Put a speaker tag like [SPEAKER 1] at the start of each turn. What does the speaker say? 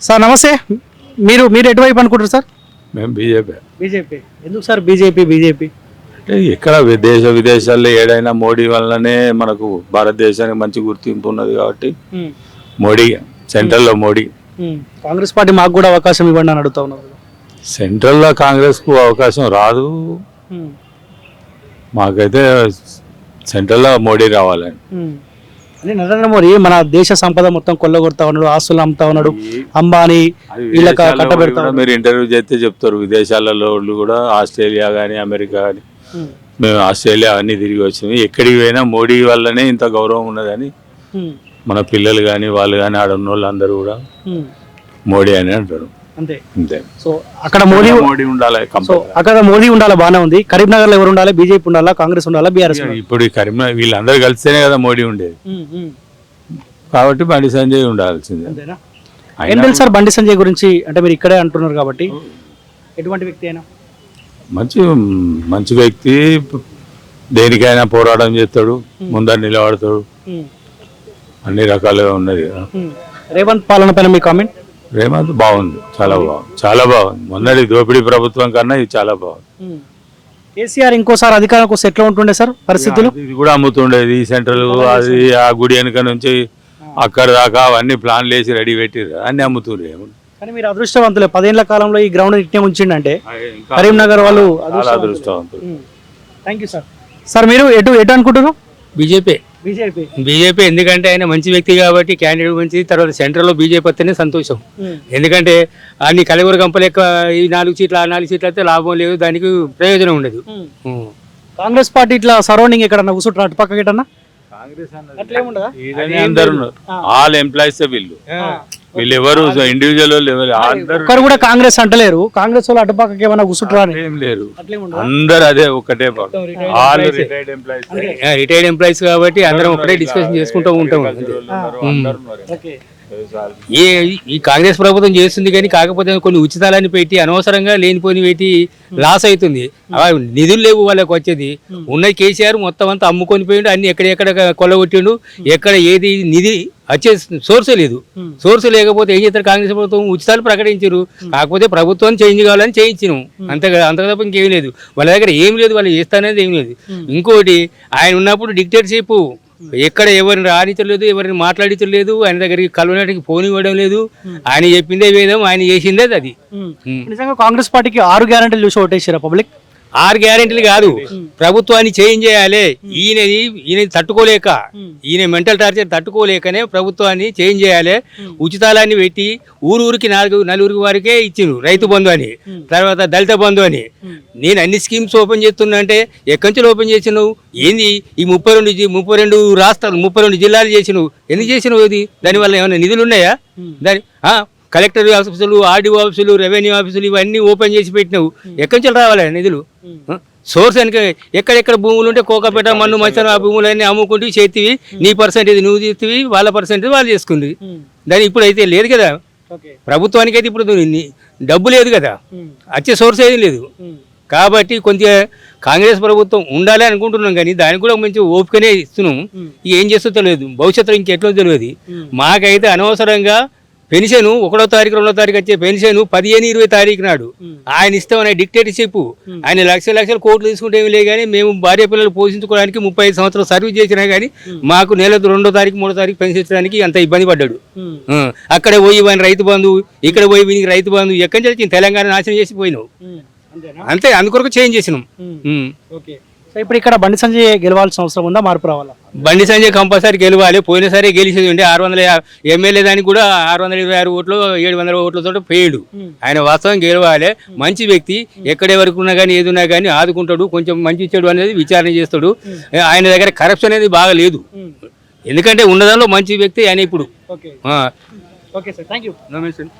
[SPEAKER 1] Sir నమస్తే, మీరు మీరు ఎటువైపు అనుకుంటారు సార్?
[SPEAKER 2] మేము బీజేపీ.
[SPEAKER 1] బీజేపీ. ఎందుకు సార్ బీజేపీ?
[SPEAKER 2] అంటే ఇక్కడ విదేశాల్లో ఏడైనా మోడీ వల్లనే మనకు భారతదేశానికి మంచి గుర్తింపు ఉన్నది కాబట్టి మోడీ, సెంట్రల్లో మోడీ.
[SPEAKER 1] కాంగ్రెస్ పార్టీ మాకు కూడా అవకాశం ఇవ్వండి అని అడుగుతా ఉన్నారు.
[SPEAKER 2] సెంట్రల్లో కాంగ్రెస్కు అవకాశం రాదు, మాకైతే సెంట్రల్లో మోడీ రావాలని.
[SPEAKER 1] అంటే నరేంద్ర మోడీ మన దేశ సంపద మొత్తం కొల్లగొడతా ఉన్నాడు, ఆస్తులు అమ్ముతా ఉన్నాడు, అంబానీ వీళ్ళకి కట్టబెడతా.
[SPEAKER 2] మీరు ఇంటర్వ్యూ చేస్తే చెప్తారు, విదేశాలలో వాళ్ళు కూడా ఆస్ట్రేలియా కానీ అమెరికా కానీ, మేము ఆస్ట్రేలియా అన్ని తిరిగి వచ్చినాం, ఎక్కడికి పోయినా మోడీ వల్లనే ఇంత గౌరవం ఉన్నదని మన పిల్లలు కానీ వాళ్ళు కానీ ఆడ ఉన్న వాళ్ళు అందరూ కూడా మోడీ అని అంటారు.
[SPEAKER 1] అంతే
[SPEAKER 2] అంతే.
[SPEAKER 1] సో అక్కడ మోడీ
[SPEAKER 2] ఉండాలి,
[SPEAKER 1] అక్కడ మోడీ ఉండాలి, బాగానే ఉంది. కరీంనగర్ లో ఎవరు ఉండాలి? బీజేపీ ఉండాలా, కాంగ్రెస్ ఉండాలా, బీఆర్ఎస్?
[SPEAKER 2] ఇప్పుడు కరీంనగర్ వీళ్ళందరూ కలిస్తేనే కదా మోడీ ఉండేది, కాబట్టి బండి సంజయ్ ఉండాల్సిందే.
[SPEAKER 1] ఏం తెలుసు సార్ బండి సంజయ్ గురించి? అంటే మీరు ఇక్కడే అంటున్నారు కాబట్టి, ఎటువంటి వ్యక్తి అయినా
[SPEAKER 2] మంచి వ్యక్తి, దేనికైనా పోరాటం చేస్తాడు, ముందర నిలబడతాడు, అన్ని రకాలుగా ఉన్నది.
[SPEAKER 1] రేవంత్ పాలన పైన మీ కామెంట్?
[SPEAKER 2] రేవంత్ బాగుంది, చాలా బాగుంది. మొన్నటి దోపిడీ ప్రభుత్వం కన్నా ఇది చాలా బాగుంది.
[SPEAKER 1] కేసీఆర్ ఇంకోసారి అధికారంకి వస్తే ఎట్లా ఉంటుండే సార్ పరిస్థితులు?
[SPEAKER 2] ఇది కూడా అమ్ముతుండేది, ఈ సెంట్రల్ అది ఆ గుడి వెనుక నుంచి అక్కడ దాకా అవన్నీ ప్లాన్లు వేసి రెడీ పెట్టిరు, అన్ని అమ్ముతుండే.
[SPEAKER 1] కానీ మీరు అదృష్టవంతులే, 10 ఏళ్ల కాలంలో ఈ గ్రౌండ్ ఇట్నే ఉంచిండంటే కరీంనగర్ వాళ్ళు
[SPEAKER 2] అదృష్టవంతులు.
[SPEAKER 1] Thank you sir. సార్ మీరు ఎటు అనుకుంటున్నారు?
[SPEAKER 3] బీజేపీ.
[SPEAKER 1] బీజేపీ
[SPEAKER 3] ఎందుకంటే ఆయన మంచి వ్యక్తి కాబట్టి, క్యాండిడేట్ మంచి. తర్వాత సెంట్రల్లో బీజేపీ వస్తేనే సంతోషం. ఎందుకంటే అన్ని కలగూరు గంపలెక్క ఈ 4 సీట్లు ఆ 4 సీట్లు అయితే లాభం లేదు, దానికి ప్రయోజనం ఉండదు.
[SPEAKER 1] కాంగ్రెస్ పార్టీ ఇట్లా సరౌండింగ్ ఎక్కడన్నా కూర్చుంటారు అటు పక్కకి ఎటన్నా?
[SPEAKER 2] ఆల్ ఎంప్లాయీస్ వీళ్ళు ఎవరు ఇండివిజువల్
[SPEAKER 3] ఒక్కరు కూడా కాంగ్రెస్ అంటలేరు. కాంగ్రెస్ వాళ్ళు అటు పక్కకి ఏమైనా కూర్చుంటారు?
[SPEAKER 2] ఏం లేరు, అందరు అదే ఒకటే.
[SPEAKER 3] రిటైర్డ్ ఎంప్లాయీస్ కాబట్టి అందరం ఒకటే డిస్కషన్ చేసుకుంటూ ఉంటాం. ఈ కాంగ్రెస్ ప్రభుత్వం చేస్తుంది కానీ, కాకపోతే కొన్ని ఉచితాలని పెట్టి అనవసరంగా లేనిపోని పెట్టి లాస్ అవుతుంది. నిధులు లేవు వాళ్ళకి వచ్చేది. ఉన్న కేసీఆర్ మొత్తం అంతా అమ్ముకొని పోయిండు, అన్ని ఎక్కడెక్కడ కొల్లగొట్టిండు, ఎక్కడ ఏది నిధి వచ్చే సోర్స్ లేదు. సోర్స్ లేకపోతే ఏం చేస్తారు? కాంగ్రెస్ ప్రభుత్వం ఉచితాలు ప్రకటించారు, కాకపోతే ప్రభుత్వం చేంజ్ కావాలని చేయించినాం, అంతగా తప్ప ఇంకేం లేదు. వాళ్ళ దగ్గర ఏం లేదు, వాళ్ళు చేస్తానేది ఏం లేదు. ఇంకోటి, ఆయన ఉన్నప్పుడు డిక్టేటర్షిప్, ఎక్కడ ఎవరిని రాణించలేదు, ఎవరిని మాట్లాడించలేదు, ఆయన దగ్గరికి కలవడానికి ఫోన్ ఇవ్వడం లేదు. ఆయన చెప్పిందే వేదం, ఆయన చేసిందే అది.
[SPEAKER 1] నిజంగా కాంగ్రెస్ పార్టీకి 6 గ్యారెంటీలు చూసి ఓటేసారా పబ్లిక్?
[SPEAKER 3] 6 గ్యారెంటీలు కాదు, ప్రభుత్వాన్ని చేంజ్ చేయాలి. ఈయన తట్టుకోలేక, ఈయన మెంటల్ టార్చర్ తట్టుకోలేకనే ప్రభుత్వాన్ని చేంజ్ చేయాలి. ఉచితాలన్నీ పెట్టి ఊరికి 4 వారికే ఇచ్చిండు, రైతు బంధు అని, తర్వాత దళిత బంధు అని. నేను అన్ని స్కీమ్స్ ఓపెన్ చేస్తున్నా అంటే ఎక్కడి నుంచి ఓపెన్ చేసినావు? ఏంది ఈ 32 రాష్ట్రాలు 32 జిల్లాలు చేసినావు? ఎందుకు చేసినావు? ఇది దానివల్ల ఏమైనా నిధులు ఉన్నాయా? దాని కలెక్టర్ ఆఫీసులు, ఆర్డీఓ ఆఫీసులు, రెవెన్యూ ఆఫీసులు ఇవన్నీ ఓపెన్ చేసి పెట్టినావు, ఎక్కడి నుంచి రావాలి నిధులు? సోర్స్ అని ఎక్కడెక్కడ భూములు ఉంటే కోకపేట, మన్ను, మచ్చన, ఆ భూములన్నీ అమ్ముకుంటూ చేతివి, నీ పర్సెంటేజ్ నువ్వు చేతివి, వాళ్ళ పర్సెంటేజ్ వాళ్ళు చేసుకుంది. దాని ఇప్పుడు అయితే లేదు కదా, ప్రభుత్వానికి అయితే ఇప్పుడు డబ్బు లేదు కదా, వచ్చే సోర్స్ ఏది లేదు. కాబట్టి కొంచెం కాంగ్రెస్ ప్రభుత్వం ఉండాలి అనుకుంటున్నాం, కానీ దానికి కూడా మంచి ఓపికనే ఇస్తున్నాం. ఏం చేస్తో తెలియదు, భవిష్యత్తులో ఇంకెట్లో తెలియదు. మాకైతే అనవసరంగా పెన్షన్ 1వ తారీఖు 2వ తారీఖు వచ్చే పెన్షన్ 15, 20 తారీఖు నాడు ఆయన ఇస్తామనే డిక్టేటర్షిప్. ఆయన లక్షల కోట్లు తీసుకుంటే ఏమి లేదు, కానీ మేము భార్య పిల్లలు పోషించుకోవడానికి 35 సంవత్సరాలు సర్వీస్ చేసినా కానీ మాకు నెలకు 2వ తారీఖు 3వ తారీఖు పెన్షన్ ఇచ్చడానికి అంత ఇబ్బంది పడ్డాడు. అక్కడ పోయి వాని రైతు బంధు, ఇక్కడ పోయి వీనికి రైతు బంధు, ఎక్కడి నుంచి వచ్చింది? తెలంగాణ నాశనం చేసి పోయినావు అంతే, అందుకొరకు చేంజ్ చేసినాం.
[SPEAKER 1] ఇప్పుడు ఇక్కడ బండి సంజయ్ గెలవాల్సిన అవసరం ఉందా, మార్పు రావాలా?
[SPEAKER 3] బండి సంజయ్ కంపల్సరీ గెలవాలి. పోయినసారి గెలిచేది ఉండే 600 ఎమ్మెల్యే దానికి కూడా 626 ఓట్లు 700 ఓట్లతో పోయాడు. ఆయన వాస్తవం గెలవాలి. మంచి వ్యక్తి, ఎక్కడే వరకు ఉన్నా కానీ ఏది ఉన్నా కానీ ఆదుకుంటాడు, కొంచెం మంచి చెడు అనేది విచారణ చేస్తాడు. ఆయన దగ్గర కరప్షన్ అనేది బాగా లేదు, ఎందుకంటే ఉన్నదానిలో మంచి వ్యక్తి ఆయన ఇప్పుడు.